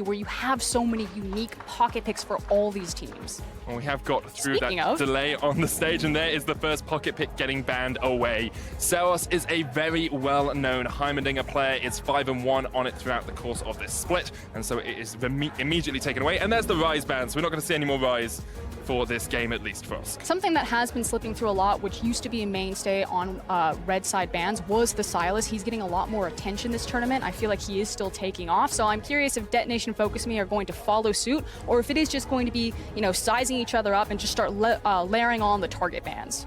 where you have so many unique pocket picks for all these teams. Well, we have got through Speaking that of delay on the stage, and there is the first pocket pick getting banned away. Seos is a very well-known Heimerdinger player. It's 5-1 on it throughout the course of this split, and so it is immediately taken away. And there's the Rise ban, so we're not going to see any more Rise for this game, at least for us. Something that has been slipping through a lot, which used to be a mainstay on red side bans, was the Silas. He's getting a lot more attention this tournament. I feel like he is still taking off, so I'm curious if Detonation Focus Me are going to follow suit, or if it is just going to be, you know, sizing each other up and just start layering on the target bans.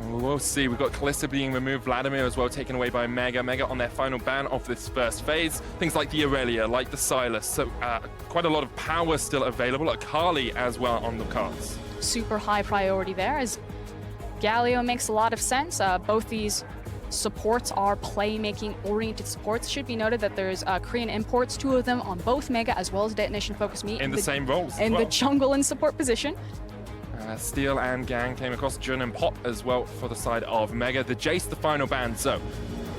We'll see. We've got Kalista being removed, Vladimir as well taken away by Mega. Mega on their final ban of this first phase. Things like the Aurelia, like the Silas. So quite a lot of power still available. Akali as well on the cards. Super high priority there, as Galio makes a lot of sense. Both these supports are playmaking oriented supports. Should be noted that there's Korean imports, 2 of them on both Mega as well as Detonation Focus Me. In the same roles in the jungle and support position. Steel and Gang came across Jun and Pop as well for the side of Mega. The Jace, the final ban. So,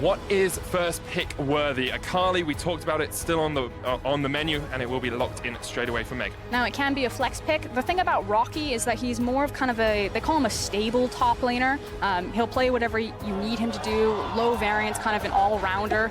what is first pick worthy? Akali, we talked about it, still on the menu, and it will be locked in straight away for Mega. Now, it can be a flex pick. The thing about Rocky is that he's more of kind of they call him a stable top laner. He'll play whatever you need him to do. Low variance, kind of an all-rounder.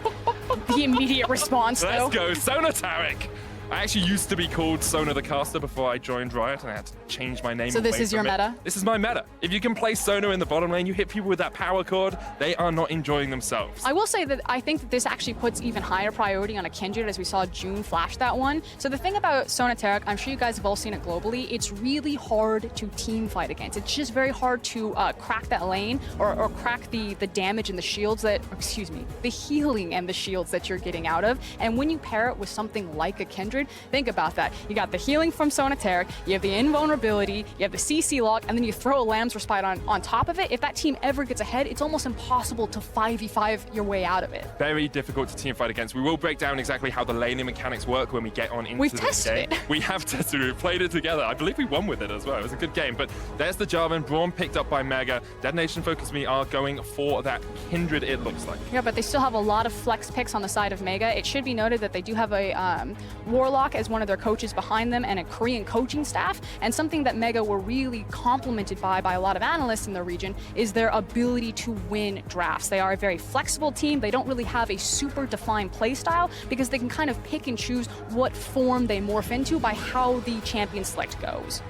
The immediate response, though. Let's go, Sona Tarek! I actually used to be called Sona the Caster before I joined Riot, and I had to change my name. So this is your meta? This is my meta. If you can play Sona in the bottom lane, you hit people with that power chord, they are not enjoying themselves. I will say that I think that this actually puts even higher priority on a Kindred, as we saw June flash that one. So the thing about Sona Tarek, I'm sure you guys have all seen it globally, it's really hard to team fight against. It's just very hard to crack that lane or crack the damage and the shields that, excuse me, the healing and the shields that you're getting out of. And when you pair it with something like a Kindred, think about that. You got the healing from Sona Tarek, you have the invulnerability, you have the CC lock, and then you throw a Lamb's Respite on top of it. If that team ever gets ahead, it's almost impossible to 5v5 your way out of it. Very difficult to team fight against. We will break down exactly how the laning mechanics work when we get on into We've the tested game. it. We have tested it. We've played it together. I believe we won with it as well. It was a good game. But there's the Jarvan. Braum picked up by Mega. Detonation Focus Me are going for that Kindred, it looks like. Yeah, but they still have a lot of flex picks on the side of Mega. It should be noted that they do have a Warlock as one of their coaches behind them and a Korean coaching staff. And something that Mega were really complimented by a lot of analysts in the region is their ability to win drafts. They are a very flexible team. They don't really have a super defined play style because they can kind of pick and choose what form they morph into by how the champion select goes.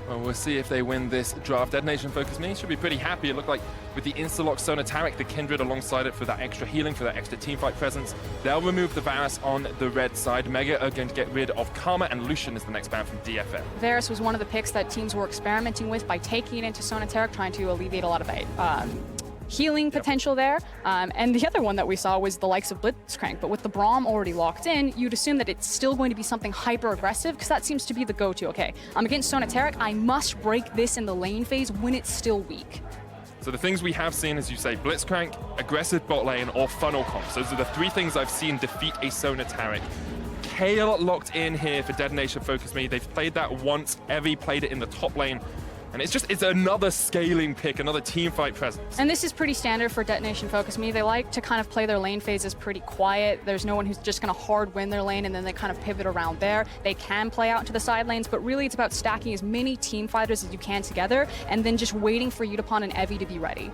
Well, we'll see if they win this draft. Detonation Focus Me should be pretty happy. It looked like with the insta-lock Sona Tarek, the Kindred alongside it for that extra healing, for that extra teamfight presence. They'll remove the Varus on the red side. Mega are going to get rid of Karma, and Lucian is the next ban from DFM. Varus was one of the picks that teams were experimenting with by taking it into Sona Tarek, trying to alleviate a lot of healing potential there. And the other one that we saw was the likes of Blitzcrank, but with the Braum already locked in, you'd assume that it's still going to be something hyper-aggressive, because that seems to be the go-to. Okay, I'm against Sona Tarek, I must break this in the lane phase when it's still weak. So the things we have seen, as you say, Blitzcrank, aggressive bot lane, or funnel comps. Those are the 3 things I've seen defeat a Sona Tarek. Kale locked in here for Detonation Focus Me. They've played that once. Evie played it in the top lane. And it's another scaling pick, another team fight presence. And this is pretty standard for Detonation Focus Me. They like to kind of play their lane phases pretty quiet. There's no one who's just going to hard win their lane, and then they kind of pivot around there. They can play out to the side lanes, but really it's about stacking as many team fighters as you can together, and then just waiting for Yutapon and Evie to be ready.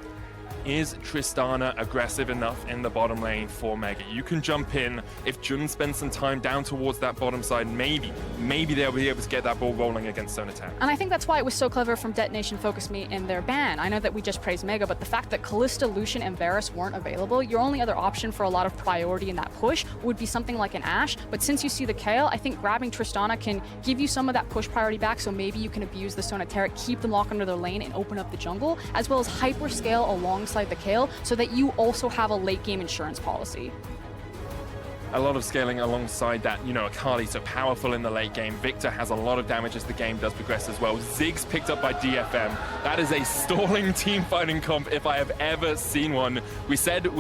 Is Tristana aggressive enough in the bottom lane for Mega? You can jump in. If Jun spends some time down towards that bottom side, maybe they'll be able to get that ball rolling against Sona Tarek. And I think that's why it was so clever from Detonation Focus Me in their ban. I know that we just praised Mega, but the fact that Kalista, Lucian, and Varus weren't available, your only other option for a lot of priority in that push would be something like an Ashe. But since you see the Kayle, I think grabbing Tristana can give you some of that push priority back, so maybe you can abuse the Sona Tarek, keep them locked under their lane, and open up the jungle, as well as hyper scale alongside the Kayle, so that you also have a late game insurance policy. A lot of scaling alongside that, you know, Akali so powerful in the late game. Victor has a lot of damage as the game does progress as well. Ziggs picked up by DFM. That is a stalling team fighting comp if I have ever seen one. We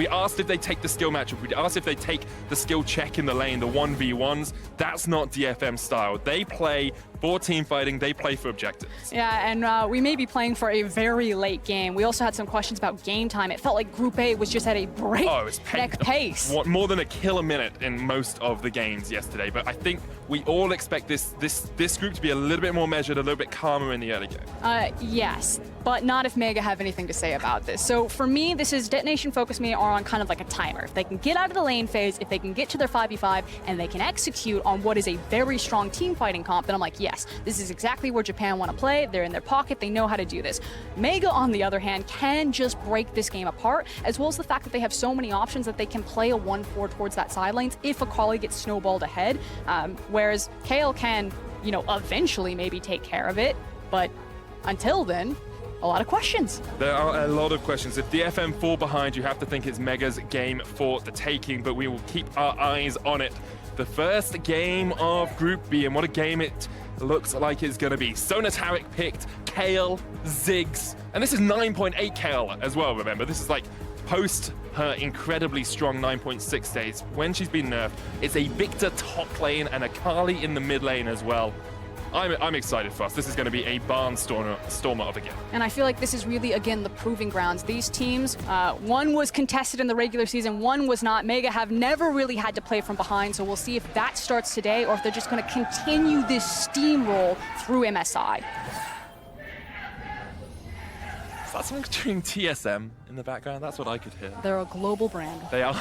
asked if they take the skill matchup. We asked if they take the skill check in the lane, the 1v1s. That's not DFM style. They play for team fighting, they play for objectives. Yeah, and we may be playing for a very late game. We also had some questions about game time. It felt like Group A was just at a breakneck pace. More than a kill a minute. in most of the games yesterday, but I think we all expect this group to be a little bit more measured, a little bit calmer in the early game. Yes, but not if Mega have anything to say about this. So for me, this is Detonation Focus Me are on kind of like a timer. If they can get out of the lane phase, if they can get to their 5v5, and they can execute on what is a very strong team fighting comp, then I'm like, yes, this is exactly where Japan want to play. They're in their pocket. They know how to do this. Mega, on the other hand, can just break this game apart, as well as the fact that they have so many options that they can play a 1-4 towards that side lanes if a Akali gets snowballed ahead, whereas Kale can, you know, eventually maybe take care of it, but until then, a lot of questions. There are a lot of questions. If DFM fall behind, you have to think it's Mega's game for the taking, but we will keep our eyes on it. The first game of Group B, and what a game it looks like it's going to be. Sonataric picked Kale, Ziggs, and this is 9.8 Kale as well, remember. This is like post her incredibly strong 9.6 days. When she's been nerfed, it's a Victor top lane and a Kali in the mid lane as well. I'm excited for us. This is going to be a barnstormer of a game. And I feel like this is really, again, the proving grounds. These teams, one was contested in the regular season, one was not. Mega have never really had to play from behind, so we'll see if that starts today or if they're just going to continue this steamroll through MSI. Is that something doing TSM in the background? That's what I could hear. They're a global brand. They are.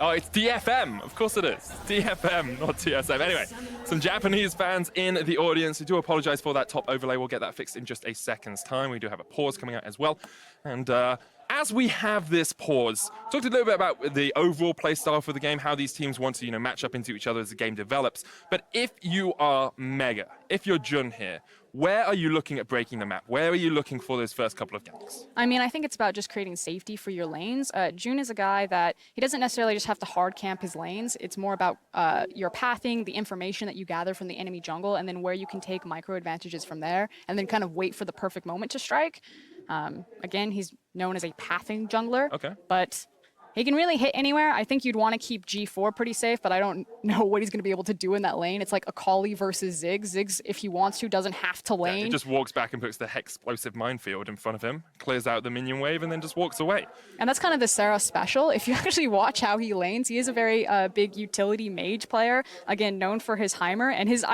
Oh, it's DFM. Of course it is. DFM, not TSM. Anyway, some Japanese fans in the audience. We do apologize for that top overlay. We'll get that fixed in just a second's time. We do have a pause coming out as well. And as we have this pause, talked a little bit about the overall play style for the game, how these teams want to, match up into each other as the game develops. But if you are Mega, if you're Jun here, where are you looking at breaking the map? Where are you looking for those first couple of ganks? I mean, I think it's about just creating safety for your lanes. Jun is a guy that he doesn't necessarily just have to hard camp his lanes. It's more about your pathing, the information that you gather from the enemy jungle, and then where you can take micro advantages from there, and then kind of wait for the perfect moment to strike. Again, he's known as a pathing jungler, but he can really hit anywhere. I think you'd want to keep G4 pretty safe, but I don't know what he's going to be able to do in that lane. It's like Akali versus Ziggs. Ziggs, if he wants to, doesn't have to lane. Yeah, he just walks back and puts the explosive minefield in front of him, clears out the minion wave, and then just walks away. And that's kind of the Sarah special. If you actually watch how he lanes, he is a very big utility mage player, again, known for his Heimer, and his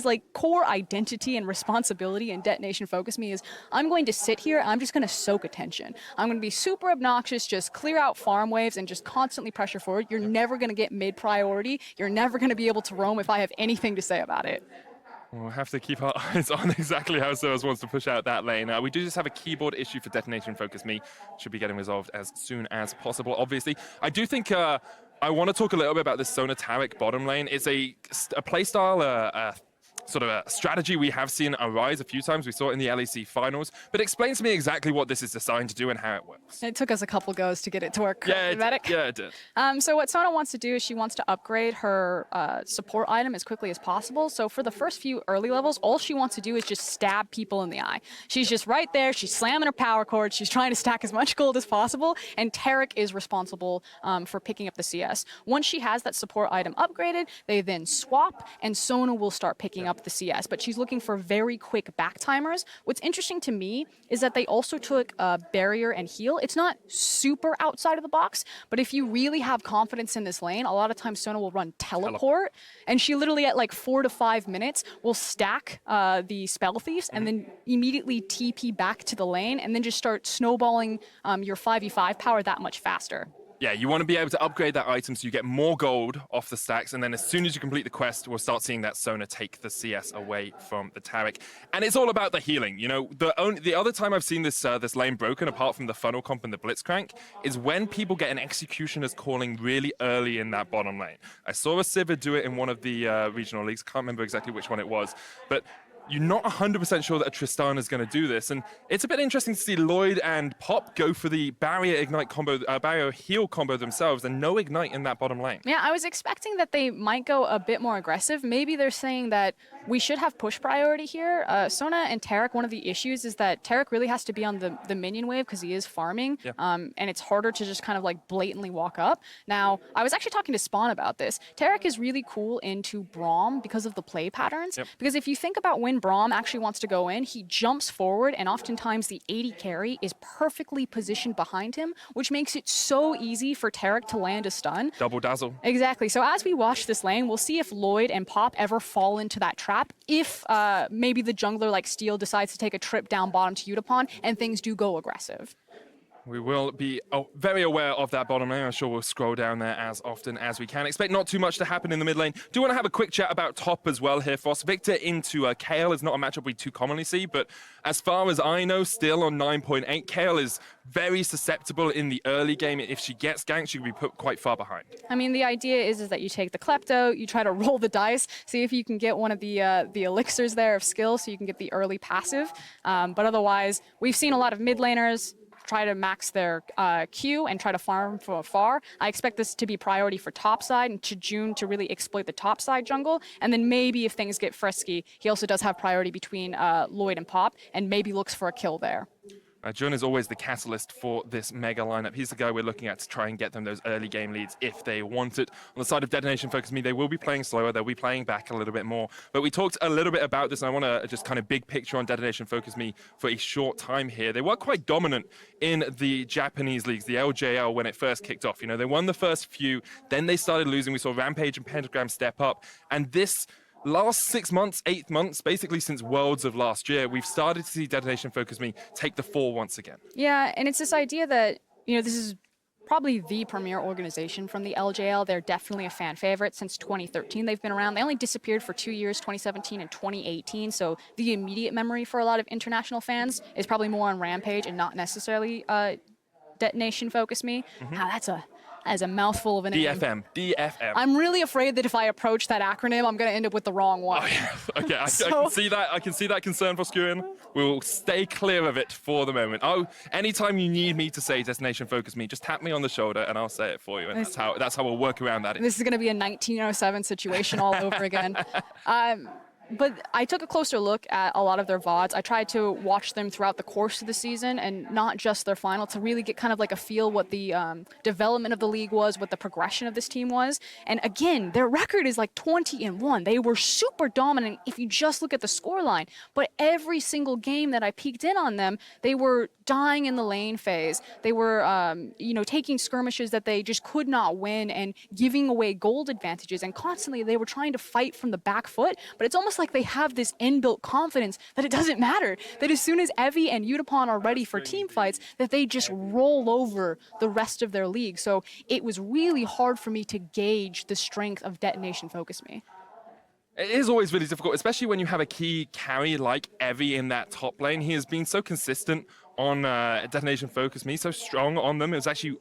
like core identity and responsibility in Detonation Focus Me is, I'm going to sit here, I'm just going to soak attention. I'm going to be super obnoxious, just clear out farm waves and just constantly pressure forward. You're never going to get mid priority. You're never going to be able to roam if I have anything to say about it. We'll have to keep our eyes on exactly how Soas wants to push out that lane. We do just have a keyboard issue for Detonation Focus Me. Should be getting resolved as soon as possible, obviously. I do think I want to talk a little bit about this Sonataric bottom lane. It's a playstyle, sort of a strategy we have seen arise a few times. We saw it in the LEC finals, but explain to me exactly what this is designed to do and how it works. It took us a couple goes to get it to work. Yeah, it did. So what Sona wants to do is she wants to upgrade her support item as quickly as possible. So for the first few early levels, all she wants to do is just stab people in the eye. She's just right there. She's slamming her power cord. She's trying to stack as much gold as possible. And Tarek is responsible for picking up the CS. Once she has that support item upgraded, they then swap, and Sona will start picking up the CS, but she's looking for very quick back timers. What's interesting to me is that they also took barrier and heal. It's not super outside of the box, but if you really have confidence in this lane, a lot of times Sona will run teleport, and she literally at like 4 to 5 minutes will stack the spell thieves and then immediately TP back to the lane and then just start snowballing your 5v5 power that much faster. Yeah, you want to be able to upgrade that item so you get more gold off the stacks, and then as soon as you complete the quest, we'll start seeing that Sona take the CS away from the Tarek. And it's all about the healing. The other time I've seen this lane broken, apart from the funnel comp and the blitzcrank, is when people get an Executioner's Calling really early in that bottom lane. I saw a Sivir do it in one of the regional leagues. Can't remember exactly which one it was, but you're not 100% sure that a Tristana is going to do this, and it's a bit interesting to see Lloyd and Pop go for the barrier ignite combo, barrier heal combo themselves, and no ignite in that bottom lane. Yeah, I was expecting that they might go a bit more aggressive. Maybe they're saying that we should have push priority here. Sona and Tarek, one of the issues is that Tarek really has to be on the minion wave because he is farming, and it's harder to just kind of like blatantly walk up. Now, I was actually talking to Spawn about this. Tarek is really cool into Braum because of the play patterns, because if you think about when when Braum actually wants to go in, he jumps forward, and oftentimes the 80 carry is perfectly positioned behind him, which makes it so easy for Tarek to land a stun. Double dazzle. Exactly. So as we watch this lane, we'll see if Lloyd and Pop ever fall into that trap. If maybe the jungler like Steel decides to take a trip down bottom to Utapon and things do go aggressive. We will be very aware of that bottom lane. I'm sure we'll scroll down there as often as we can. Expect not too much to happen in the mid lane. Do want to have a quick chat about top as well here, Frost. Victor into Kale is not a matchup we too commonly see, but as far as I know, still on 9.8. Kale is very susceptible in the early game. If she gets ganked, she can be put quite far behind. I mean, the idea is that you take the Klepto, you try to roll the dice, see if you can get one of the elixirs there of skill so you can get the early passive. But otherwise, we've seen a lot of mid laners try to max their Q and try to farm from afar. I expect this to be priority for top side and to June to really exploit the top side jungle. And then maybe if things get frisky, he also does have priority between Lloyd and Pop and maybe looks for a kill there. Jun is always the catalyst for this mega lineup. He's the guy we're looking at to try and get them those early game leads if they want it. On the side of Detonation Focus Me, they will be playing slower. They'll be playing back a little bit more. But we talked a little bit about this, and I want to just kind of big picture on Detonation Focus Me for a short time here. They were quite dominant in the Japanese leagues, the LJL, when it first kicked off. You know, they won the first few, then they started losing. We saw Rampage and Pentagram step up, and this last 6 months, 8 months, basically since Worlds of last year, we've started to see Detonation Focus Me take the fall once again. Yeah, and it's this idea that, you know, this is probably the premier organization from the LJL. They're definitely a fan favorite since 2013. They've been around. They only disappeared for 2 years, 2017 and 2018. So the immediate memory for a lot of international fans is probably more on Rampage and not necessarily Detonation Focus Me. Wow, that's a mouthful of a name. DFM. I'm really afraid that if I approach that acronym, I'm going to end up with the wrong one. Oh, yeah. Okay, I can see that. I can see that concern for Skewin. We'll stay clear of it for the moment. Oh, anytime you need me to say Destination Focus Me, just tap me on the shoulder and I'll say it for you. And that's how we'll work around that. This is going to be a 1907 situation all over again. But I took a closer look at a lot of their VODs. I tried to watch them throughout the course of the season and not just their final to really get kind of like a feel what the development of the league was, what the progression of this team was. And again, their record is like 20-1. They were super dominant if you just look at the scoreline. But every single game that I peeked in on them, they were dying in the lane phase. They were, taking skirmishes that they just could not win and giving away gold advantages. And constantly they were trying to fight from the back foot. But it's almost like they have this inbuilt confidence that it doesn't matter. That as soon as Evie and Utapon are ready for team fights, that they just roll over the rest of their league. So it was really hard for me to gauge the strength of Detonation Focus Me. It is always really difficult, especially when you have a key carry like Evie in that top lane. He has been so consistent on Detonation Focus Me, so strong on them. It was actually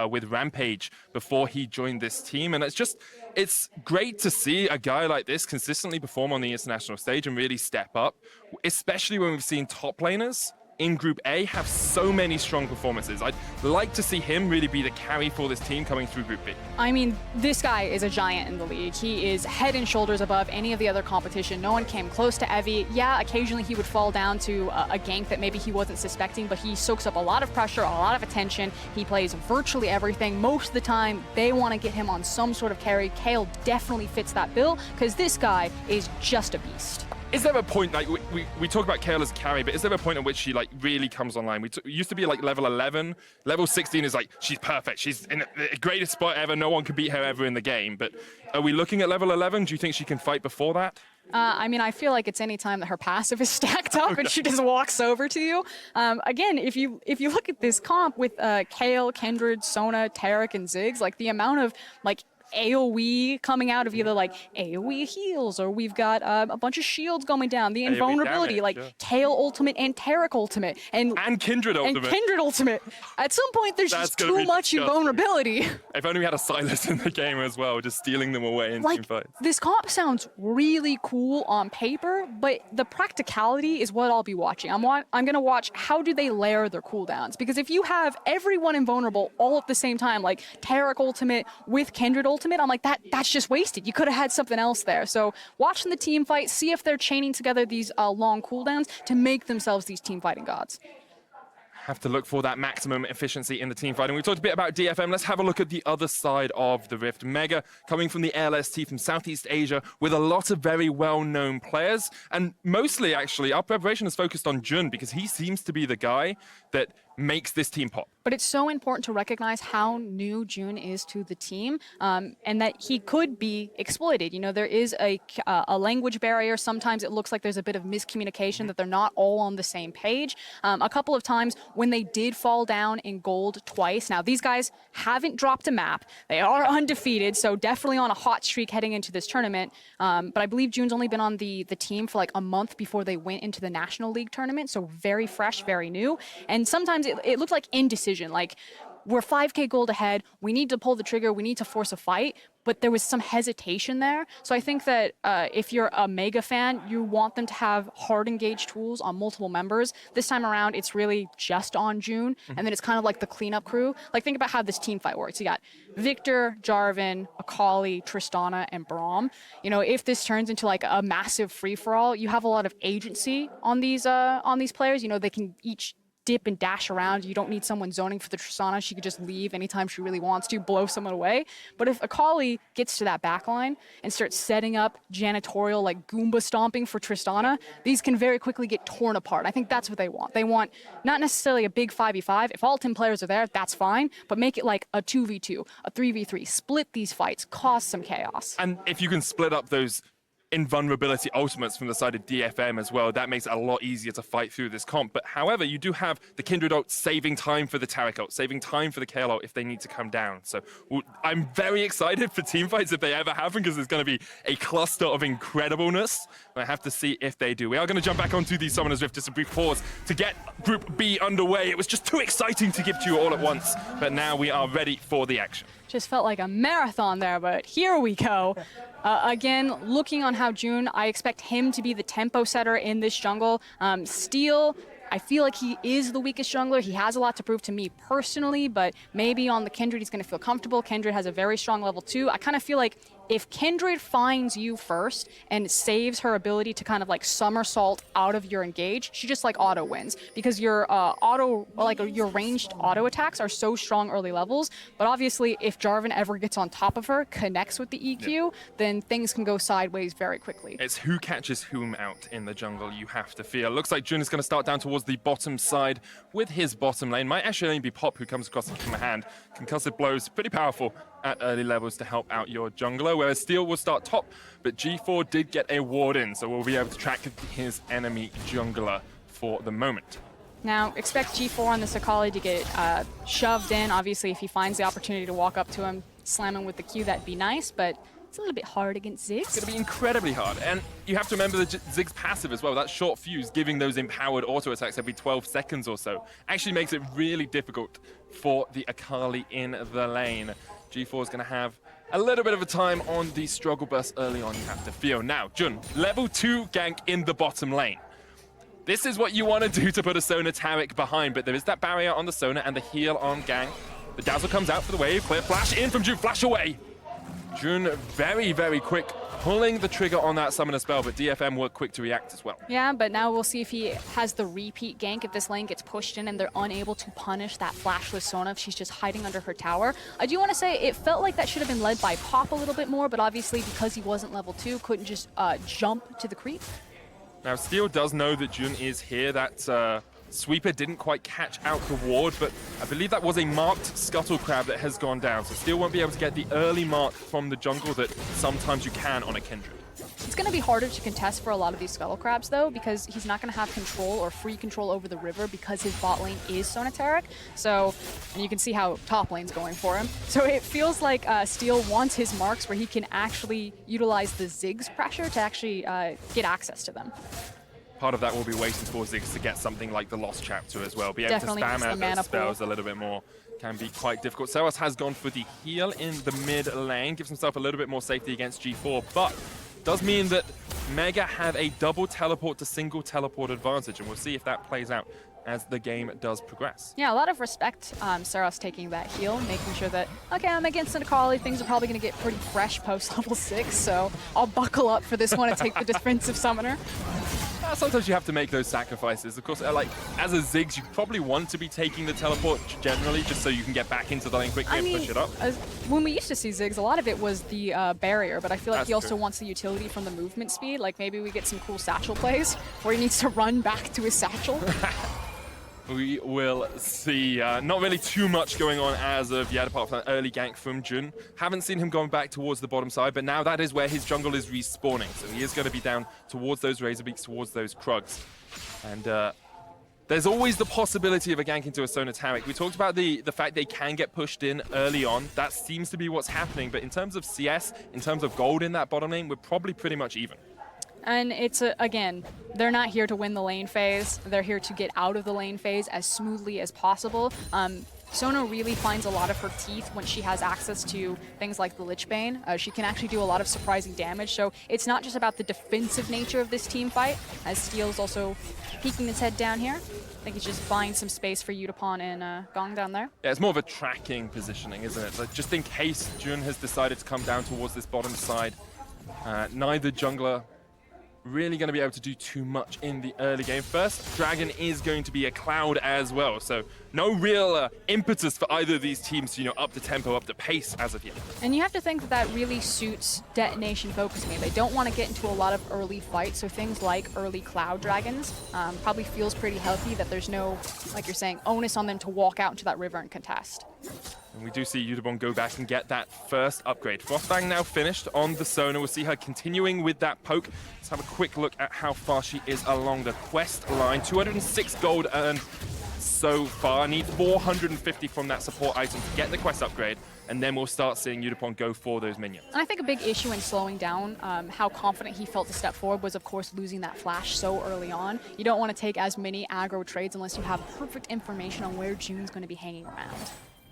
with Rampage before he joined this team. And it's great to see a guy like this consistently perform on the international stage and really step up, especially when we've seen top laners in Group A have so many strong performances. I'd like to see him really be the carry for this team coming through Group B. I mean, this guy is a giant in the league. He is head and shoulders above any of the other competition. No one came close to Evie. Yeah, occasionally he would fall down to a gank that maybe he wasn't suspecting, but he soaks up a lot of pressure, a lot of attention. He plays virtually everything. Most of the time, they want to get him on some sort of carry. Kale definitely fits that bill because this guy is just a beast. Is there a point, like, we talk about Kale as carry, but is there a point at which she, like, really comes online? We used to be, like, level 11. Level 16 is, like, she's perfect. She's in the greatest spot ever. No one can beat her ever in the game. But are we looking at level 11? Do you think she can fight before that? I mean, I feel like it's any time that her passive is stacked up and she just walks over to you. Again, if you look at this comp with Kale, Kindred, Sona, Tarek, and Ziggs, like, the amount of, like, AoE coming out of either like AoE heals or we've got a bunch of shields going down, the invulnerability, damage, like yeah. Kale ultimate and Tarek ultimate and Kindred ultimate. And Kindred ultimate. At some point there's just too much invulnerability. If only we had a Silas in the game as well, just stealing them away in team fights. This comp sounds really cool on paper, but the practicality is what I'll be watching. I'm going to watch how do they layer their cooldowns, because if you have everyone invulnerable all at the same time, like Tarek ultimate with Kindred ultimate, I'm like, that's just wasted. You could have had something else there. So watching the team fight, see if they're chaining together these long cooldowns to make themselves these team fighting gods. have to look for that maximum efficiency in the team fight. And we talked a bit about DFM. Let's have a look at the other side of the Rift. Mega coming from the LST from Southeast Asia with a lot of very well-known players. And mostly, actually, our preparation is focused on Jun because he seems to be the guy that makes this team pop. But it's so important to recognize how new Jun is to the team, and that he could be exploited. You know, there is a language barrier. Sometimes it looks like there's a bit of miscommunication, that they're not all on the same page. A couple of times when they did fall down in gold twice. Now, these guys haven't dropped a map. They are undefeated, so definitely on a hot streak heading into this tournament. But I believe Jun's only been on the team for like a month before they went into the National League tournament, so very fresh, very new. And sometimes it looked like indecision, like we're 5K gold ahead, we need to pull the trigger, we need to force a fight, but there was some hesitation there. So I think that if you're a Mega fan, you want them to have hard engaged tools on multiple members. This time around, it's really just on Jun, and then it's kind of like the cleanup crew. Like, think about how this team fight works. You got Victor, Jarvan, Akali, Tristana, and Braum. You know, if this turns into like a massive free-for-all, you have a lot of agency on these players. You know, they can each dip and dash around. You don't need someone zoning for the Tristana. She could just leave anytime she really wants to, blow someone away. But if Akali gets to that backline and starts setting up janitorial, like Goomba stomping for Tristana, these can very quickly get torn apart. I think that's what they want. They want not necessarily a big 5v5. If all 10 players are there, that's fine, but make it like a 2v2, a 3v3. Split these fights, cause some chaos. And if you can split up those invulnerability ultimates from the side of DFM as well, that makes it a lot easier to fight through this comp. But however, you do have the Kindred ult saving time for the Taric ult, saving time for the KL ult if they need to come down. So I'm very excited for team fights if they ever happen, because there's going to be a cluster of incredibleness. I have to see if they do. We are going to jump back onto the Summoners Rift, just a brief pause to get Group B underway. It was just too exciting to give to you all at once, but now we are ready for the action. Just felt like a marathon there, but here we go. Again, looking on how Jun, I expect him to be the tempo setter in this jungle. Steel, I feel like he is the weakest jungler. He has a lot to prove to me personally, but maybe on the Kindred he's going to feel comfortable. Kindred has a very strong level 2. I kind of feel like if Kindred finds you first and saves her ability to kind of like somersault out of your engage, she just like auto wins, because your your ranged auto attacks are so strong early levels. But obviously if Jarvan ever gets on top of her, connects with the EQ, then things can go sideways very quickly. It's who catches whom out in the jungle, you have to fear. Looks like Jun is going to start down towards the bottom side with his bottom lane. Might actually only be Pop who comes across the hand. Concussive blows, pretty powerful at early levels to help out your jungler, whereas Steel will start top, but G4 did get a ward in, so we'll be able to track his enemy jungler for the moment. Now, expect G4 on this Akali to get shoved in. Obviously, if he finds the opportunity to walk up to him, slam him with the Q, that'd be nice, but it's a little bit hard against Ziggs. It's going to be incredibly hard, and you have to remember the Ziggs passive as well. That short fuse, giving those empowered auto attacks every 12 seconds or so, actually makes it really difficult for the Akali in the lane. G4 is going to have a little bit of a time on the struggle burst early on, you have to feel. Now, Jun, level 2 gank in the bottom lane. This is what you want to do to put a Sona Taric behind, but there is that barrier on the Sona and the heal on gank. The dazzle comes out for the wave, clear flash in from Jun, flash away. Jun very, very quick, pulling the trigger on that summoner spell, but DFM were quick to react as well. Yeah, but now we'll see if he has the repeat gank if this lane gets pushed in and they're unable to punish that flashless Sona if she's just hiding under her tower. I do want to say it felt like that should have been led by Pop a little bit more, but obviously because he wasn't level 2, couldn't just jump to the creep. Now, Steel does know that Jun is here. That sweeper didn't quite catch out the ward, but I believe that was a marked scuttle crab that has gone down, so Steel won't be able to get the early mark from the jungle that sometimes you can on a Kindred. It's going to be harder to contest for a lot of these scuttle crabs though, because he's not going to have control or free control over the river because his bot lane is Sona Taric. So, and you can see how top lane's going for him. So it feels like Steel wants his marks where he can actually utilize the Ziggs pressure to actually get access to them. Part of that will be waiting for Ziggs to get something like the Lost Chapter as well. Be able to spam out those spells a little bit more. Can be quite difficult. Seros has gone for the heal in the mid lane, gives himself a little bit more safety against G4, but does mean that Mega have a double teleport to single teleport advantage, and we'll see if that plays out as the game does progress. Yeah, a lot of respect, Seros taking that heal, making sure that, okay, I'm against an Akali, things are probably going to get pretty fresh post level 6, so I'll buckle up for this one and take the defensive summoner. Sometimes you have to make those sacrifices. Of course, like as a Ziggs, you probably want to be taking the teleport generally, just so you can get back into the lane quickly and push it up. When we used to see Ziggs, a lot of it was the barrier, but I feel like That's he also true. wants the utility from the movement speed. Like maybe we get some cool satchel plays where he needs to run back to his satchel. We will see. Not really too much going on as of yet, apart from that early gank from Jun. Haven't seen him going back towards the bottom side, but now that is where his jungle is respawning. So he is going to be down towards those Razorbeaks, towards those Krugs. And there's always the possibility of a gank into a Sona Taric. We talked about the fact they can get pushed in early on. That seems to be what's happening. But in terms of CS, in terms of gold in that bottom lane, we're probably pretty much even. And it's, again, they're not here to win the lane phase. They're here to get out of the lane phase as smoothly as possible. Sona really finds a lot of her teeth when she has access to things like the Lich Bane. She can actually do a lot of surprising damage, so it's not just about the defensive nature of this team fight, as Steel's also peeking his head down here. I think he's just buying some space for Yutapon and Gong down there. Yeah, it's more of a tracking positioning, isn't it? Like, just in case Jun has decided to come down towards this bottom side, neither jungler really going to be able to do too much in the early game. First, Dragon is going to be a Cloud as well, so no real impetus for either of these teams to, up the tempo, up the pace as of yet. And you have to think that that really suits Detonation focusing it. They don't want to get into a lot of early fights, so things like early Cloud Dragons probably feels pretty healthy that there's no, like you're saying, onus on them to walk out into that river and contest. And we do see Yutapon go back and get that first upgrade. Frostbang now finished on the Sona. We'll see her continuing with that poke. Let's have a quick look at how far she is along the quest line. 206 gold earned so far. Need 450 from that support item to get the quest upgrade, and then we'll start seeing Yutapon go for those minions. And I think a big issue in slowing down how confident he felt to step forward was, of course, losing that flash so early on. You don't want to take as many aggro trades unless you have perfect information on where June's going to be hanging around.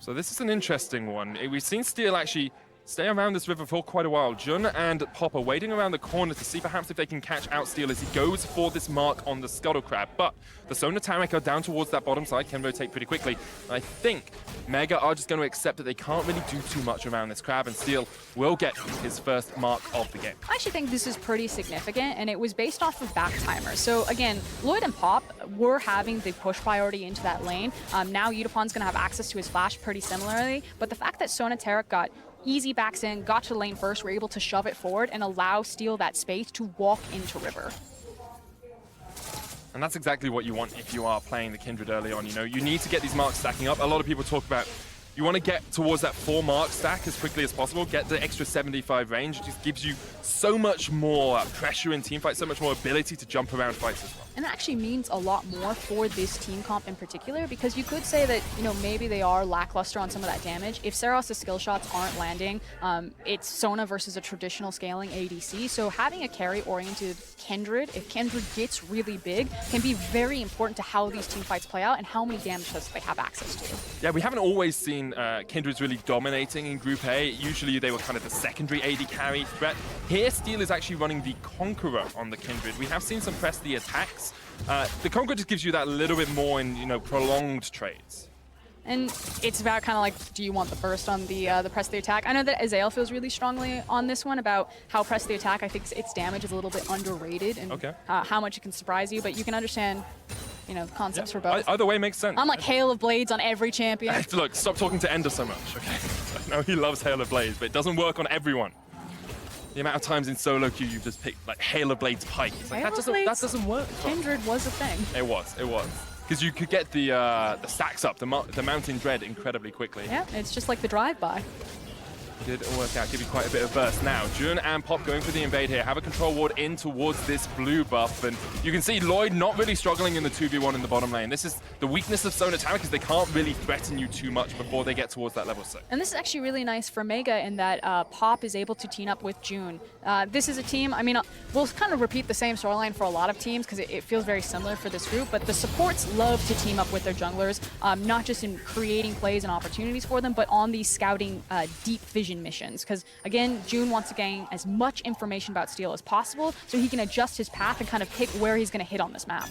So this is an interesting one. We've seen Steel actually stay around this river for quite a while. Jun and Pop are waiting around the corner to see perhaps if they can catch out Steel as he goes for this mark on the Scuttle Crab. But the Sona Taric are down towards that bottom side, can rotate pretty quickly. I think Mega are just going to accept that they can't really do too much around this Crab, and Steel will get his first mark of the game. I actually think this is pretty significant, and it was based off of back timers. So again, Lloyd and Pop were having the push priority into that lane. Now Yutapon's going to have access to his flash pretty similarly, but the fact that Sona Taric got easy backs in, got to the lane first, were able to shove it forward and allow Steel that space to walk into river. And that's exactly what you want if you are playing the Kindred early on. You need to get these marks stacking up. A lot of people talk about you want to get towards that 4-mark stack as quickly as possible, get the extra 75 range. It just gives you so much more pressure in team fights, so much more ability to jump around fights as well. And that actually means a lot more for this team comp in particular, because you could say that, maybe they are lackluster on some of that damage. If Seros' skill shots aren't landing, it's Sona versus a traditional scaling ADC. So having a carry-oriented Kindred, if Kindred gets really big, can be very important to how these team fights play out and how many damage hits they have access to. Yeah, we haven't always seen Kindred's really dominating in Group A. Usually they were kind of the secondary AD carry threat. Here, Steel is actually running the Conqueror on the Kindred. We have seen some press the attacks. The Conqueror just gives you that little bit more in, prolonged trades. And it's about kind of like, do you want the burst on the press the attack? I know that Azael feels really strongly on this one about how press the attack, I think its damage is a little bit underrated and how much it can surprise you, but you can understand, the concepts for both. Either way makes sense. I'm like Hail of Blades on every champion. Look, stop talking to Ender so much, okay? I know he loves Hail of Blades, but it doesn't work on everyone. The amount of times in solo queue you've just picked like Hail of Blades Pike. It's like, that doesn't work. Kindred was a thing. It was. Because you could get the stacks up, the Mountain Dread incredibly quickly. Yeah, it's just like the drive-by. Did work out, give you quite a bit of burst. Now, Jun and Pop going for the invade here, have a control ward in towards this blue buff, and you can see Lloyd not really struggling in the 2v1 in the bottom lane. This is the weakness of Sona Taric, because they can't really threaten you too much before they get towards that level 6. And this is actually really nice for Mega in that Pop is able to team up with June. This is a team, we'll kind of repeat the same storyline for a lot of teams because it feels very similar for this group, but the supports love to team up with their junglers, not just in creating plays and opportunities for them, but on these scouting deep vision missions. Because again, June wants to gain as much information about Steel as possible so he can adjust his path and kind of pick where he's going to hit on this map.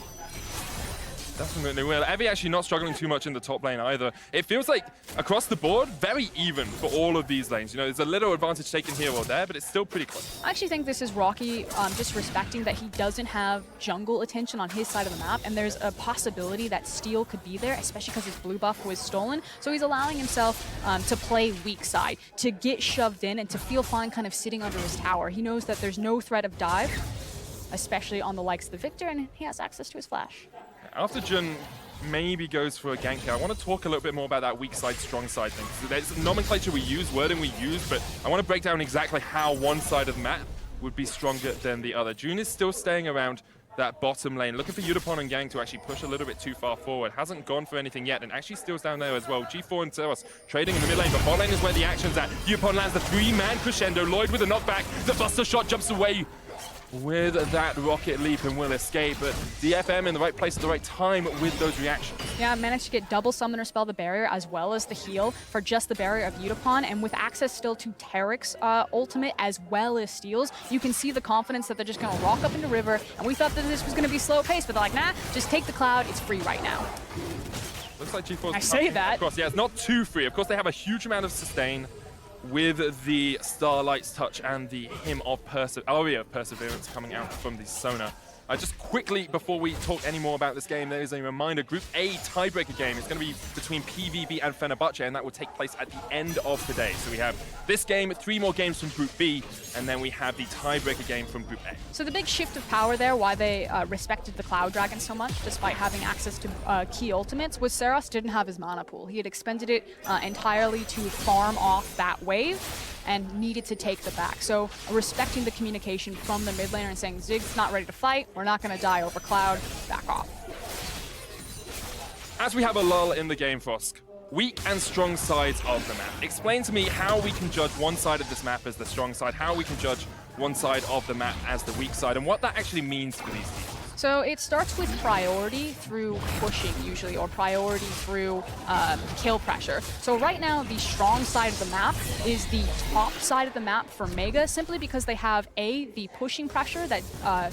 Definitely will. Evie actually not struggling too much in the top lane either. It feels like across the board, very even for all of these lanes. You know, there's a little advantage taken here or there, but it's still pretty close. I actually think this is Rocky just respecting that he doesn't have jungle attention on his side of the map, and there's a possibility that steal could be there, especially because his blue buff was stolen. So he's allowing himself to play weak side, to get shoved in, and to feel fine kind of sitting under his tower. He knows that there's no threat of dive, especially on the likes of the Victor, and he has access to his flash. After Jun maybe goes for a gank here, I want to talk a little bit more about that weak side, strong side thing. So there's nomenclature we use, wording we use, but I want to break down exactly how one side of the map would be stronger than the other. Jun is still staying around that bottom lane, looking for Yutapon and Gang to actually push a little bit too far forward. Hasn't gone for anything yet, and actually steals down there as well. G4 and Zeros trading in the mid lane, but bot lane is where the action's at. Yutapon lands the 3-man crescendo. Lloyd with a knockback. The Buster Shot jumps away with that rocket leap and will escape, but DFM in the right place at the right time with those reactions. Yeah, managed to get double Summoner Spell the barrier as well as the heal for just the barrier of Yutapon, and with access still to Tarek's ultimate as well as steals, you can see the confidence that they're just going to rock up into river, and we thought that this was going to be slow paced, but they're like, nah, just take the cloud, it's free right now. Looks like G4's I say that. across. Yeah, it's not too free. Of course, they have a huge amount of sustain with the Starlight's Touch and the Hymn of Aria of Perseverance coming out from the Sona. Just quickly, before we talk any more about this game, there is a reminder, Group A tiebreaker game. It's going to be between PVB and Fenerbahce, and that will take place at the end of today. So we have this game, 3 more games from Group B, and then we have the tiebreaker game from Group A. So the big shift of power there, why they respected the Cloud Dragon so much, despite having access to key ultimates, was Seros didn't have his mana pool. He had expended it entirely to farm off that wave, and needed to take the back. So respecting the communication from the mid laner and saying, Zig's not ready to fight, we're not going to die over Cloud, back off. As we have a lull in the game, Frosk, weak and strong sides of the map. Explain to me how we can judge one side of this map as the strong side, how we can judge one side of the map as the weak side, and what that actually means for these teams. So it starts with priority through pushing usually, or priority through kill pressure. So right now, the strong side of the map is the top side of the map for Mega, simply because they have the pushing pressure that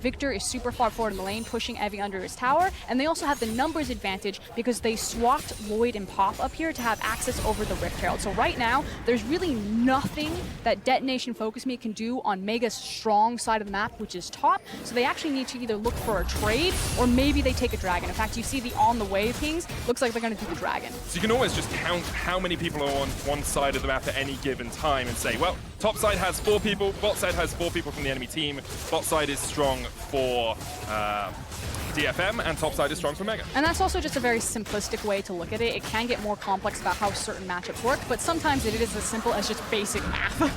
Victor is super far forward in the lane, pushing Evie under his tower, and they also have the numbers advantage because they swapped Lloyd and Pop up here to have access over the Rift Herald. So right now, there's really nothing that Detonation Focus Me can do on Mega's strong side of the map, which is top, so they actually need to either look for a trade, or maybe they take a dragon. In fact, you see the on the way pings, looks like they're going to do the dragon. So you can always just count how many people are on one side of the map at any given time and say, well, top side has 4 people, bot side has 4 people from the enemy team, bot side is strong for DFM, and top side is strong for Mega. And that's also just a very simplistic way to look at it. It can get more complex about how certain matchups work, but sometimes it is as simple as just basic math.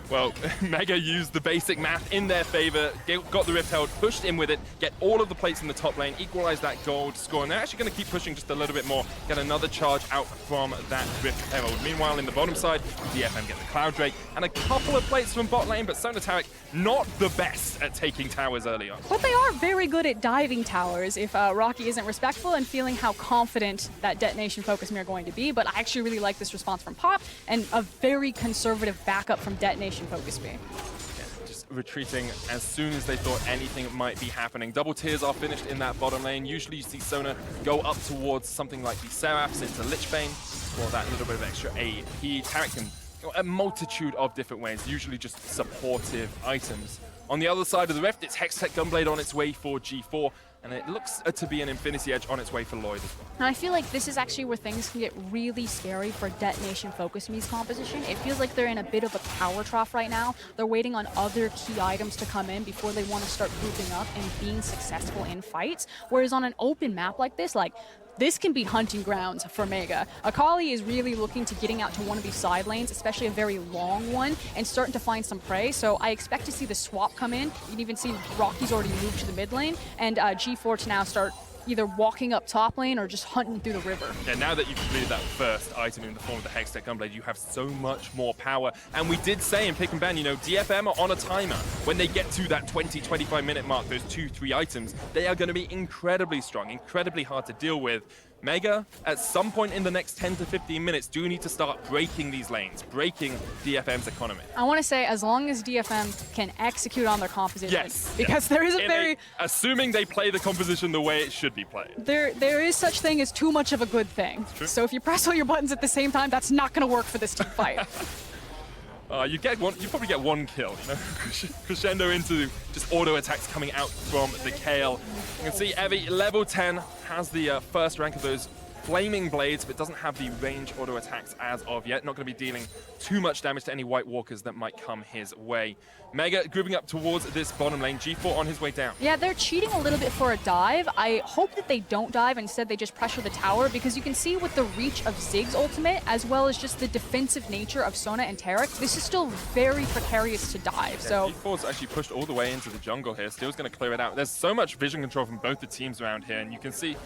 Well, Mega used the basic math in their favor, got the Rift Herald, pushed in with it, get all of the plates in the top lane, equalize that gold score, and they're actually going to keep pushing just a little bit more, get another charge out from that Rift Herald. Meanwhile, in the bottom side, DFM get the Cloud Drake, and a couple of plates from bot lane, but Sona Tarek not the best at taking towers early on. But they are very good at diving towers if Rocky isn't respectful and feeling how confident that Detonation Focus Me are going to be. But I actually really like this response from Pop, and a very conservative backup from Detonation Focus Me. Yeah, just retreating as soon as they thought anything might be happening. Double tiers are finished in that bottom lane. Usually you see Sona go up towards something like the Seraphs into Lichbane for that little bit of extra AP. Tarek can go a multitude of different ways, usually just supportive items. On the other side of the Rift, it's Hextech Gunblade on its way for G4, and it looks to be an Infinity Edge on its way for Lloyd as well. And I feel like this is actually where things can get really scary for Detonation Focus Me's composition. It feels like they're in a bit of a power trough right now. They're waiting on other key items to come in before they want to start grouping up and being successful in fights. Whereas on an open map like this can be hunting grounds for Mega. Akali is really looking to getting out to one of these side lanes, especially a very long one, and starting to find some prey. So I expect to see the swap come in. You can even see Rocky's already moved to the mid lane, and G4 to now start either walking up top lane or just hunting through the river. Yeah, now that you've completed that first item in the form of the Hextech Gunblade, you have so much more power. And we did say in Pick and Ban, you know, DFM are on a timer. When they get to that 20-25 minute mark, those 2-3 items, they are going to be incredibly strong, incredibly hard to deal with. Mega, at some point in the next 10 to 15 minutes, do need to start breaking these lanes, breaking DFM's economy. I want to say, as long as DFM can execute on their composition, Yes. because there is a very... Assuming they play the composition the way it should be played. There is such thing as too much of a good thing. So if you press all your buttons at the same time, that's not going to work for this team fight. You probably get one kill, you know? Crescendo into just auto attacks coming out from the Kale. You can see Evie, level 10, has the first rank of those flaming blades, but doesn't have the range auto attacks as of yet. Not going to be dealing too much damage to any White Walkers that might come his way. Mega grouping up towards this bottom lane. G4 on his way down. Yeah, they're cheating a little bit for a dive. I hope that they don't dive. Instead, they just pressure the tower, because you can see with the reach of Zig's ultimate, as well as just the defensive nature of Sona and Tarek, this is still very precarious to dive. Yeah, so G4's actually pushed all the way into the jungle here. Steel's going to clear it out. There's so much vision control from both the teams around here, and you can see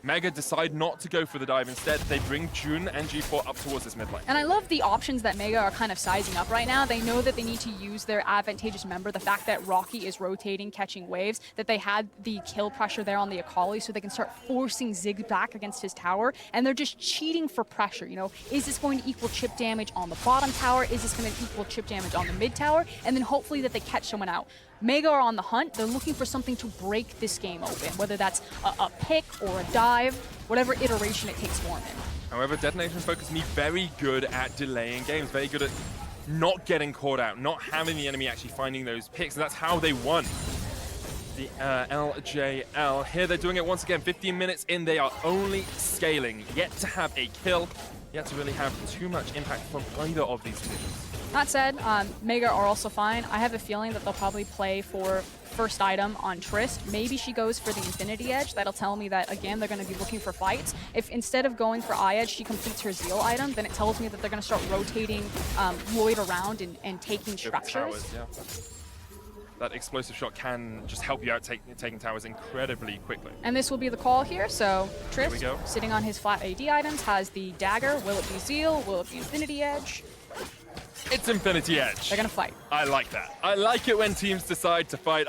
Mega decide not to go for the dive. Instead, they bring Jun and G4 up towards this mid lane. And I love the options that Mega are kind of sizing up right now. They know that they need to use their advantageous member, the fact that Rocky is rotating, catching waves, that they had the kill pressure there on the Akali, so they can start forcing Zig back against his tower, and they're just cheating for pressure. You know, is this going to equal chip damage on the bottom tower? Is this going to equal chip damage on the mid tower? And then hopefully that they catch someone out. Mega are on the hunt. They're looking for something to break this game open, whether that's a pick or a dive, whatever iteration it takes form in. However, Detonation focused me very good at delaying games, very good at not getting caught out, not having the enemy actually finding those picks, and that's how they won the LJL. Here they're doing it once again, 15 minutes in, they are only scaling, yet to have a kill, yet to really have too much impact from either of these teams. That said, Mega are also fine. I have a feeling that they'll probably play for first item on Trist. Maybe she goes for the Infinity Edge. That'll tell me that, again, they're going to be looking for fights. If instead of going for Eye Edge, she completes her Zeal item, then it tells me that they're going to start rotating Lloyd around and taking structures. Towers, yeah. That explosive shot can just help you out taking towers incredibly quickly. And this will be the call here. So Trist, sitting on his flat AD items, has the dagger. Will it be Zeal? Will it be Infinity Edge? It's Infinity Edge. They're gonna fight. I like that. I like it when teams decide to fight.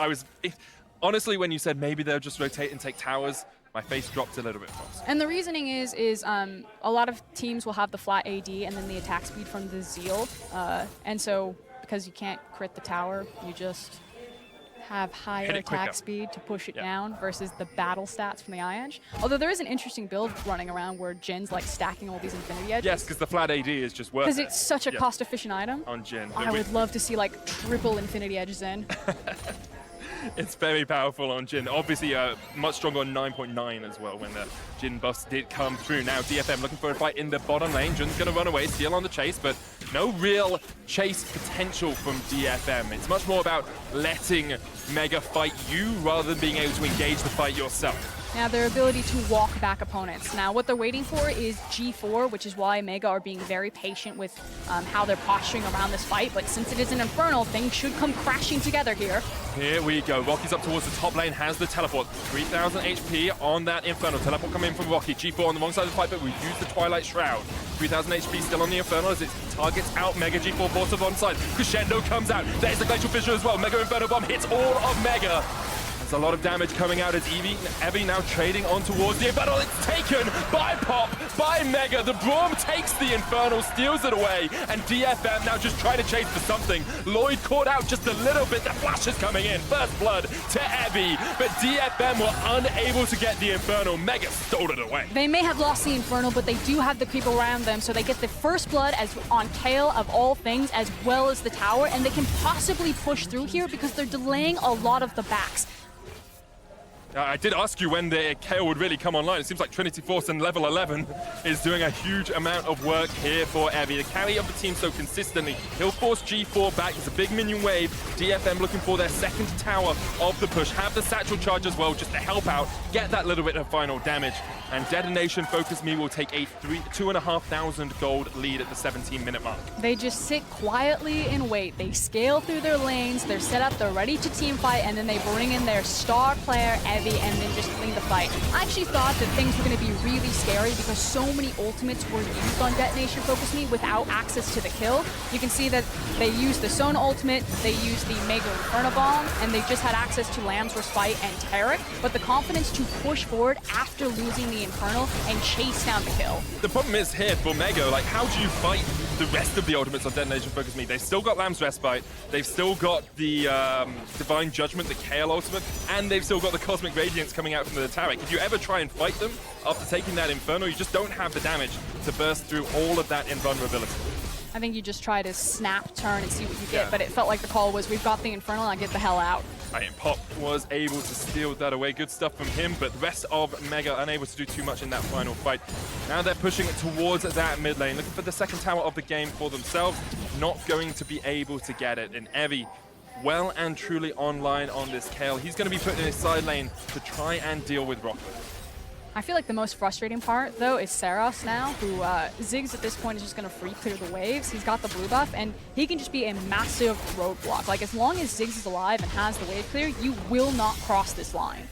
Honestly, when you said maybe they'll just rotate and take towers, my face dropped a little bit faster. And the reasoning is a lot of teams will have the flat AD and then the attack speed from the Zeal. And so because you can't crit the tower, you just have higher attack speed to push it down versus the battle stats from the Eye Edge. Although there is an interesting build running around where Jin's like stacking all these Infinity Edges. Yes, because the flat AD is just worth it. Because it's such a cost-efficient item. On Jin. I would love to see like triple Infinity Edges in. It's very powerful on Jin. Obviously, much stronger on 9.9 as well when the Jin buffs did come through. Now DFM looking for a fight in the bottom lane. Jin's going to run away, still on the chase, but no real chase potential from DFM. It's much more about letting Mega fight you rather than being able to engage the fight yourself. Now, their ability to walk back opponents. Now, what they're waiting for is G4, which is why Mega are being very patient with how they're posturing around this fight. But since it is an Infernal, things should come crashing together here. Here we go. Rocky's up towards the top lane, has the teleport. 3,000 HP on that Infernal. Teleport coming in from Rocky. G4 on the wrong side of the fight, but we've used the Twilight Shroud. 3,000 HP still on the Infernal as it targets out Mega. G4 forced to one side. Crescendo comes out. There's the Glacial Fissure as well. Mega Inferno Bomb hits all of Mega. A lot of damage coming out as Evie now trading on towards the Infernal. It's taken by Pop, by Mega. The Braum takes the Infernal, steals it away, and DFM now just trying to chase for something. Lloyd caught out just a little bit. The flash is coming in. First blood to Evie, but DFM were unable to get the Infernal. Mega stole it away. They may have lost the Infernal, but they do have the creep around them, so they get the first blood as on Kale of all things, as well as the tower, and they can possibly push through here because they're delaying a lot of the backs. I did ask you when the Kale would really come online. It seems like Trinity Force and level 11 is doing a huge amount of work here for Evie. The carry of the team so consistently. He'll force G4 back. It's a big minion wave. DFM looking for their second tower of the push. Have the satchel charge as well just to help out. Get that little bit of final damage. And Detonation Focus Me will take a 2,500 gold lead at the 17-minute mark. They just sit quietly and wait. They scale through their lanes. They're set up. They're ready to team fight. And then they bring in their star player, Evie. heavy and then just clean the fight. I actually thought that things were going to be really scary because so many ultimates were used on Detonation Focus Me without access to the kill. You can see that they used the Sona ultimate, they used the Mega Inferno Bomb, and they just had access to Lamb's Respite and Taric, but the confidence to push forward after losing the Infernal and chase down the kill. The problem is here for Mega, like, how do you fight the rest of the ultimates on Detonation Focus Me? They've still got Lamb's Respite, they've still got the Divine Judgment, the KL ultimate, and they've still got the Cosmic Radiance coming out from the Taric. If you ever try and fight them after taking that Inferno, you just don't have the damage to burst through all of that invulnerability. I think you just try to snap, turn, and see what you get, but it felt like the call was, we've got the Infernal, now get the hell out. And Pop was able to steal that away. Good stuff from him, but the rest of Mega unable to do too much in that final fight. Now they're pushing towards that mid lane, looking for the second tower of the game for themselves. Not going to be able to get it. And Evie, well and truly online on this Kale. He's going to be put in his side lane to try and deal with Rocket. I feel like the most frustrating part, though, is Saros now, who Ziggs at this point is just going to free clear the waves. He's got the blue buff, and he can just be a massive roadblock. Like, as long as Ziggs is alive and has the wave clear, you will not cross this line.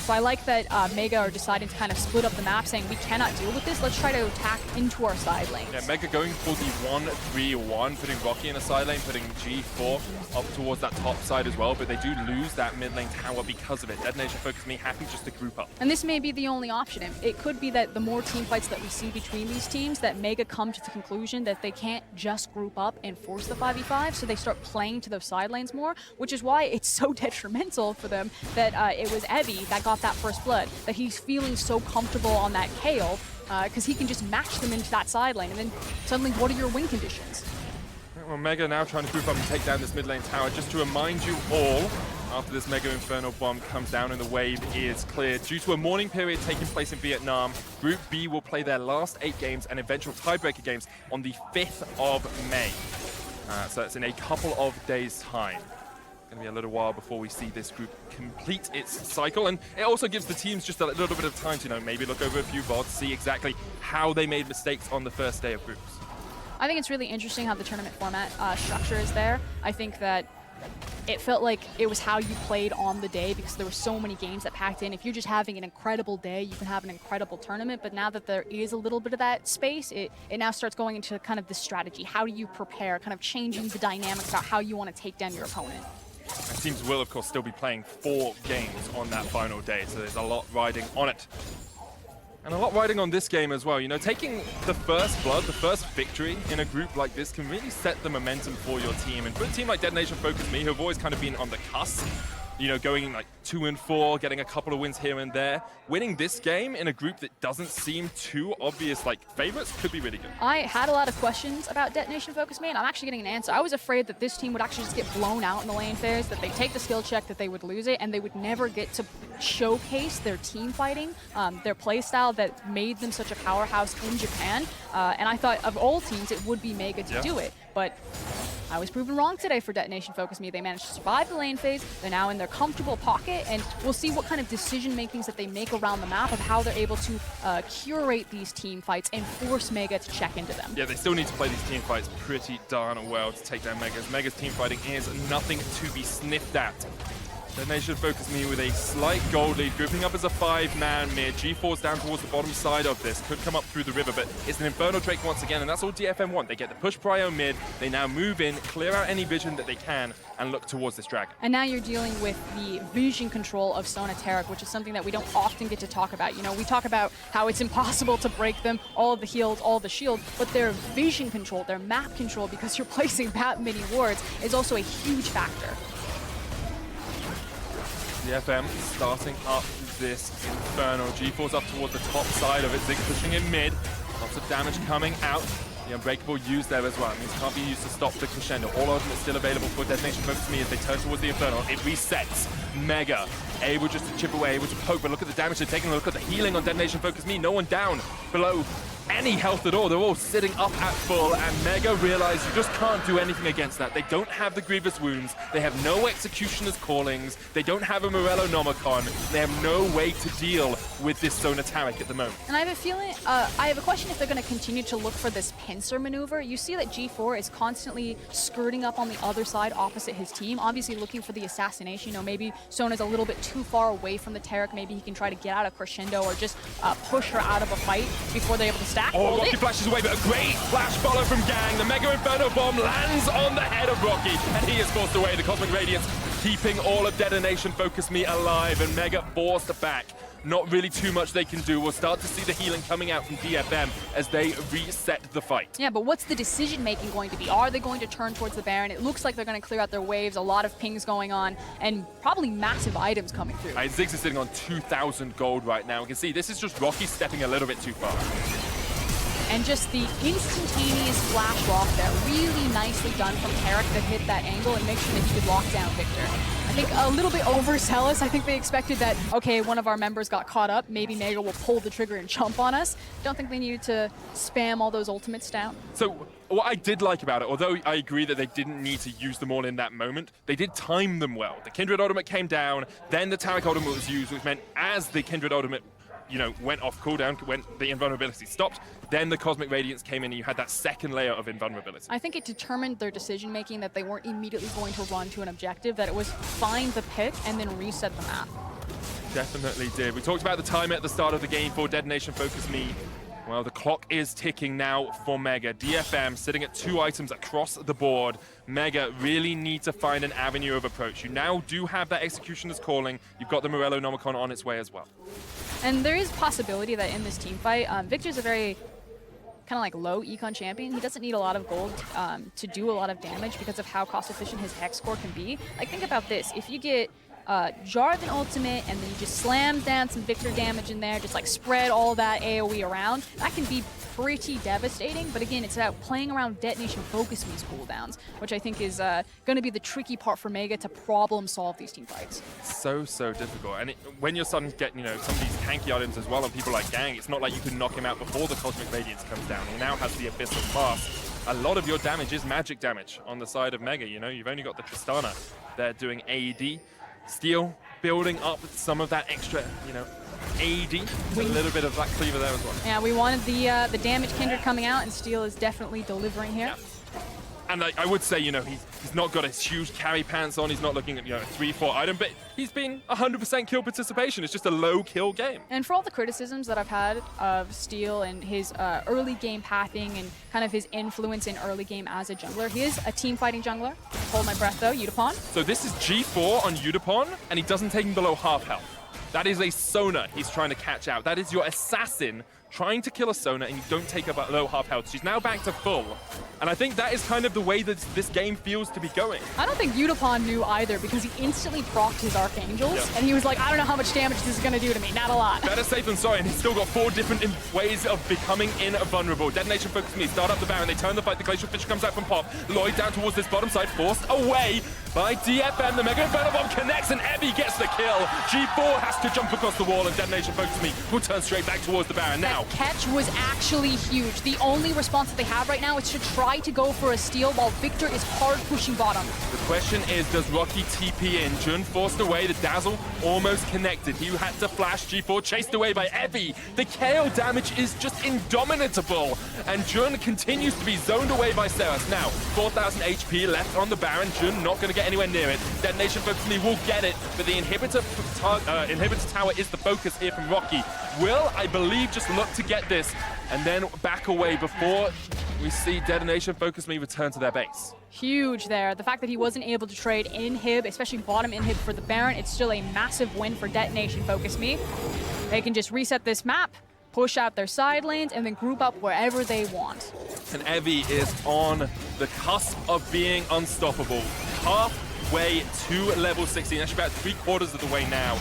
So I like that Mega are deciding to kind of split up the map, saying we cannot deal with this. Let's try to attack into our side lanes. Yeah, Mega going for the 1-3-1, putting Rocky in a side lane, putting G4 up towards that top side as well, but they do lose that mid lane tower because of it. Detonation Focus Me happy just to group up. And this may be the only option. It could be that the more team fights that we see between these teams, that Mega come to the conclusion that they can't just group up and force the 5v5, so they start playing to those side lanes more, which is why it's so detrimental for them that it was Evie that got that first blood, that he's feeling so comfortable on that Kale because he can just match them into that side lane, and then suddenly what are your win conditions? Well, Mega now trying to group up and take down this mid lane tower. Just to remind you all, after this Mega Inferno Bomb comes down and the wave is cleared, due to a mourning period taking place in Vietnam, Group B will play their last 8 games and eventual tiebreaker games on the 5th of May. So it's in a couple of days' time. Going to be a little while before we see this group complete its cycle, and it also gives the teams just a little bit of time to, you know, maybe look over a few VODs, see exactly how they made mistakes on the first day of groups. I think it's really interesting how the tournament format structure is there. I think that it felt like it was how you played on the day because there were so many games that packed in. If you're just having an incredible day, you can have an incredible tournament, but now that there is a little bit of that space, it now starts going into kind of the strategy. How do you prepare, kind of changing the dynamics about how you want to take down your opponent. And teams will, of course, still be playing 4 games on that final day, so there's a lot riding on it. And a lot riding on this game as well. You know, taking the first blood, the first victory in a group like this can really set the momentum for your team. And for a team like Detonation Focus Me, who've always kind of been on the cusp, you know, going like 2-4, getting a couple of wins here and there, winning this game in a group that doesn't seem too obvious, like favorites, could be really good. I had a lot of questions about Detonation Focus Me, and I'm actually getting an answer. I was afraid that this team would actually just get blown out in the lane phase, that they'd take the skill check, that they would lose it, and they would never get to showcase their team fighting, their play style that made them such a powerhouse in Japan. And I thought of all teams, it would be Mega to do it, but I was proven wrong today for Detonation Focus Me. They managed to survive the lane phase. They're now in their comfortable pocket, and we'll see what kind of decision makings that they make around the map of how they're able to curate these team fights and force Mega to check into them. Yeah, they still need to play these team fights pretty darn well to take down Megas. Mega's team fighting is nothing to be sniffed at. Detonation Focus Me with a slight gold lead, grouping up as a 5-man mid. G4's down towards the bottom side of this, could come up through the river, but it's an Inferno Drake once again, and that's all DFM want. They get the push prio mid, they now move in, clear out any vision that they can, and look towards this dragon. And now you're dealing with the vision control of Sona Taric, which is something that we don't often get to talk about. You know, we talk about how it's impossible to break them, all of the heals, all of the shield, but their vision control, their map control, because you're placing that many wards, is also a huge factor. DFM starting up this Inferno. G4's up towards the top side of it. Zig pushing in mid. Lots of damage coming out. The Unbreakable used there as well. It means can't be used to stop the crescendo. All ultimates still available for Detonation Focus Me as they turn towards the Inferno. It resets. Mega able just to chip away, able to poke, but look at the damage they're taking. Look at the healing on Detonation Focus Me. No one down below any health at all. They're all sitting up at full, and Mega realize you just can't do anything against that. They don't have the Grievous Wounds. They have no Executioner's Callings. They don't have a Morello Nomicon. They have no way to deal with this Sona Taric at the moment. And I have a feeling, I have a question if they're going to continue to look for this pincer maneuver. You see that G4 is constantly skirting up on the other side opposite his team, obviously looking for the assassination. You know, maybe Sona's a little bit too far away from the Taric. Maybe he can try to get out of Crescendo or just push her out of a fight before they're able to stack. Oh, Rocky flashes away, but a great flash follow from Gang. The Mega Inferno Bomb lands on the head of Rocky, and he is forced away. The Cosmic Radiance keeping all of Detonation Focus Me alive, and Mega forced back. Not really too much they can do. We'll start to see the healing coming out from DFM as they reset the fight. Yeah, but what's the decision-making going to be? Are they going to turn towards the Baron? It looks like they're going to clear out their waves, a lot of pings going on, and probably massive items coming through. Ziggs is sitting on 2,000 gold right now. We can see this is just Rocky stepping a little bit too far. And just the instantaneous flash lock there, really nicely done from Taric that hit that angle and make sure that he could lock down Victor. I think a little bit overzealous. I think they expected that, okay, one of our members got caught up, maybe Mega will pull the trigger and jump on us. Don't think they needed to spam all those ultimates down. So what I did like about it, although I agree that they didn't need to use them all in that moment, they did time them well. The Kindred Ultimate came down, then the Taric Ultimate was used, which meant as the Kindred Ultimate went off cooldown, when the invulnerability stopped, then the Cosmic Radiance came in and you had that second layer of invulnerability. I think it determined their decision-making that they weren't immediately going to run to an objective, that it was find the pick and then reset the map. Definitely did. We talked about the timer at the start of the game for Detonation Focus Me. Well, the clock is ticking now for Mega. DFM sitting at 2 items across the board. Mega really need to find an avenue of approach. You now do have that Executioner's Calling. You've got the Morello Nomicon on its way as well. And there is possibility that in this team fight, Victor's a very kind of like low econ champion. He doesn't need a lot of gold to do a lot of damage because of how cost efficient his hex core can be. Like, think about this. If you get Jarvan ultimate and then you just slam down some Victor damage in there, just like spread all that AoE around, that can be pretty devastating. But again, it's about playing around Detonation Focus Me's cooldowns, which I think is going to be the tricky part for Mega to problem solve these team fights. So difficult. And when you're starting to get, some of these tanky items as well on people like Gang, it's not like you can knock him out before the Cosmic Radiance comes down. He now has the Abyssal Pass. A lot of your damage is magic damage on the side of Mega. You've only got the Tristana there doing AD. Steel building up some of that extra, AD. A little bit of Black Cleaver there as well. Yeah, we wanted the damage Kindred coming out, and Steel is definitely delivering here. Yeah. And I would say, he's not got his huge carry pants on. He's not looking at, a 3-4 item, but he's been 100% kill participation. It's just a low kill game. And for all the criticisms that I've had of Steel and his early game pathing and kind of his influence in early game as a jungler, he is a team fighting jungler. Hold my breath though, Udapon. So this is G4 on Udapon, and he doesn't take him below half health. That is a Sona he's trying to catch out. That is your assassin trying to kill a Sona, and you don't take her below half health. She's now back to full. And I think that is kind of the way that this game feels to be going. I don't think Udapon knew either, because he instantly procced his Archangels, and he was like, I don't know how much damage this is going to do to me. Not a lot. Better safe than sorry, and he's still got 4 different ways of becoming invulnerable. Detonation Focus Me, start up the Baron, they turn the fight, the Glacial Fish comes out from Pop. Lloyd down towards this bottom side, forced away by DFM. The Mega Inferno Bomb connects, and Evie gets the kill. G4 has to jump across the wall, and Detonation Focus Me will turn straight back towards the Baron. Now, that catch was actually huge. The only response that they have right now is to try to go for a steal while Victor is hard pushing bottom. The question is, does Rocky TP in? Jun forced away, the Dazzle almost connected. He had to flash. G4 chased away by Evie. The KO damage is just indomitable, and Jun continues to be zoned away by Seras. Now, 4,000 HP left on the Baron. Jun not going to get anywhere near it. Detonation Focus Me will get it, but the inhibitor tower is the focus here from Rocky. Will, I believe, just look to get this and then back away before we see Detonation Focus Me return to their base. Huge there. The fact that he wasn't able to trade inhib, especially bottom inhib for the Baron, it's still a massive win for Detonation Focus Me. They can just reset this map, push out their side lanes, and then group up wherever they want. And Evie is on the cusp of being unstoppable. Halfway to level 16, actually about 3/4 of the way now.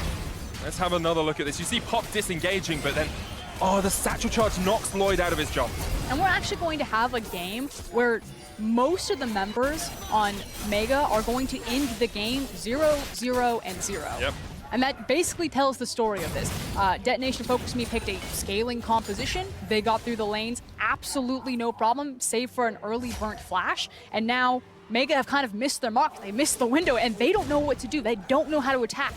Let's have another look at this. You see Pop disengaging, but then, the Satchel Charge knocks Lloyd out of his jump. And we're actually going to have a game where most of the members on Mega are going to end the game 0-0 and 0. Yep. And that basically tells the story of this. Detonation Focus Me picked a scaling composition. They got through the lanes, absolutely no problem, save for an early burnt flash. And now Mega have kind of missed their mark. They missed the window, and they don't know what to do. They don't know how to attack.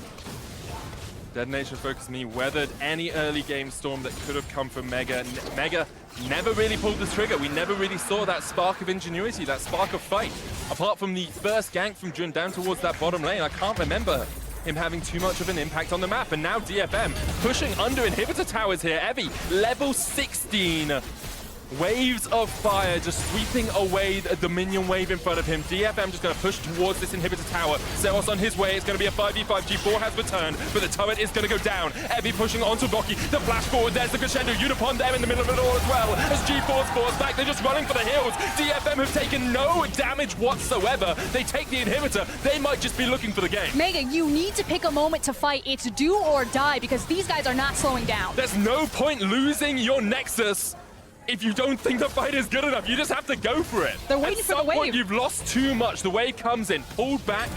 Detonation Focus Me weathered any early game storm that could have come from Mega. Mega never really pulled the trigger. We never really saw that spark of ingenuity, that spark of fight. Apart from the first gank from Jun down towards that bottom lane, I can't remember him having too much of an impact on the map. And now DFM pushing under inhibitor towers here. Evie, level 16. Waves of fire just sweeping away the minion wave in front of him. DFM just going to push towards this inhibitor tower. Zeros on his way. It's going to be a 5v5. G4 has returned, but the turret is going to go down. Evie pushing onto Rocky. The flash forward. There's the crescendo. Unipon there in the middle of it all as well. As G4's forced back, they're just running for the hills. DFM have taken no damage whatsoever. They take the inhibitor. They might just be looking for the game. Mega, you need to pick a moment to fight. It's do or die because these guys are not slowing down. There's no point losing your Nexus if you don't think the fight is good enough. You just have to go for it. They're waiting for the wave. At some point, you've lost too much. The wave comes in, pulled back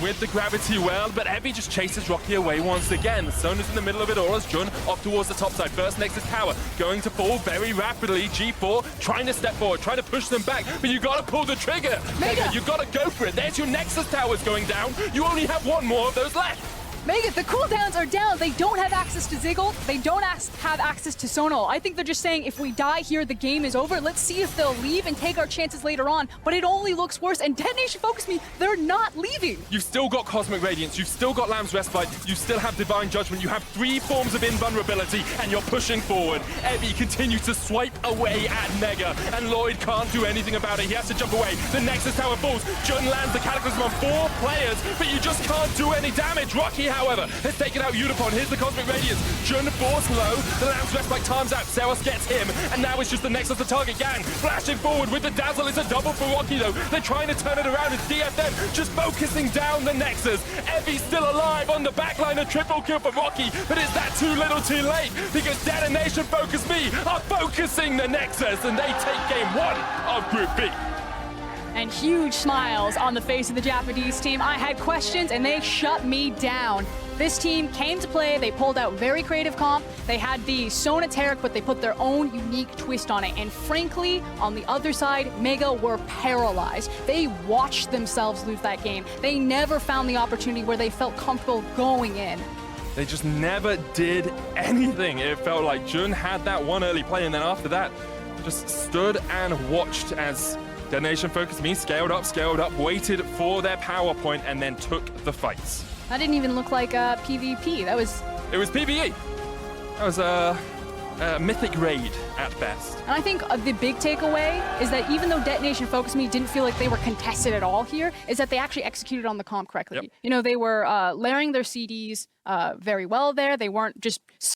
with the gravity well, but Evie just chases Rocky away once again. Sona's in the middle of it all as Jun off towards the top side. First Nexus tower going to fall very rapidly. G4 trying to step forward, trying to push them back, but you gotta pull the trigger. Mega, you gotta go for it. There's your Nexus towers going down. You only have one more of those left. Mega, the cooldowns are down. They don't have access to Ziggle. They don't have access to Sonal. I think they're just saying, if we die here, the game is over. Let's see if they'll leave and take our chances later on. But it only looks worse. And Detonation Focus Me, they're not leaving. You've still got Cosmic Radiance. You've still got Lamb's Respite. You still have Divine Judgment. You have 3 forms of invulnerability, and you're pushing forward. Evie continues to swipe away at Mega, and Lloyd can't do anything about it. He has to jump away. The Nexus tower falls. Jun lands the Cataclysm on 4 players, but you just can't do any damage. Rocky, however, has taken out Unipon. Here's the Cosmic Radiance. Jun forced low. The Lamb's Respite times out. Seros gets him, and now it's just the Nexus to target gang. Flashing forward with the Dazzle. It's a double for Rocky, though. They're trying to turn it around. It's DFM just focusing down the Nexus. Evie's still alive on the backline. A triple kill for Rocky, but is that too little too late? Because Detonation Focus Me are focusing the Nexus, and they take game 1 of Group B. And huge smiles on the face of the Japanese team. I had questions, and they shut me down. This team came to play. They pulled out very creative comp. They had the Sonateric, but they put their own unique twist on it. And frankly, on the other side, Mega were paralyzed. They watched themselves lose that game. They never found the opportunity where they felt comfortable going in. They just never did anything. It felt like Jun had that one early play, and then after that, just stood and watched as Detonation Focus Me scaled up, waited for their power point, and then took the fights. That didn't even look like a PvP. It was PvE. That was a mythic raid at best. And I think the big takeaway is that even though Detonation Focus Me didn't feel like they were contested at all here, is that they actually executed on the comp correctly. Yep. You know, they were layering their CDs very well there. They weren't just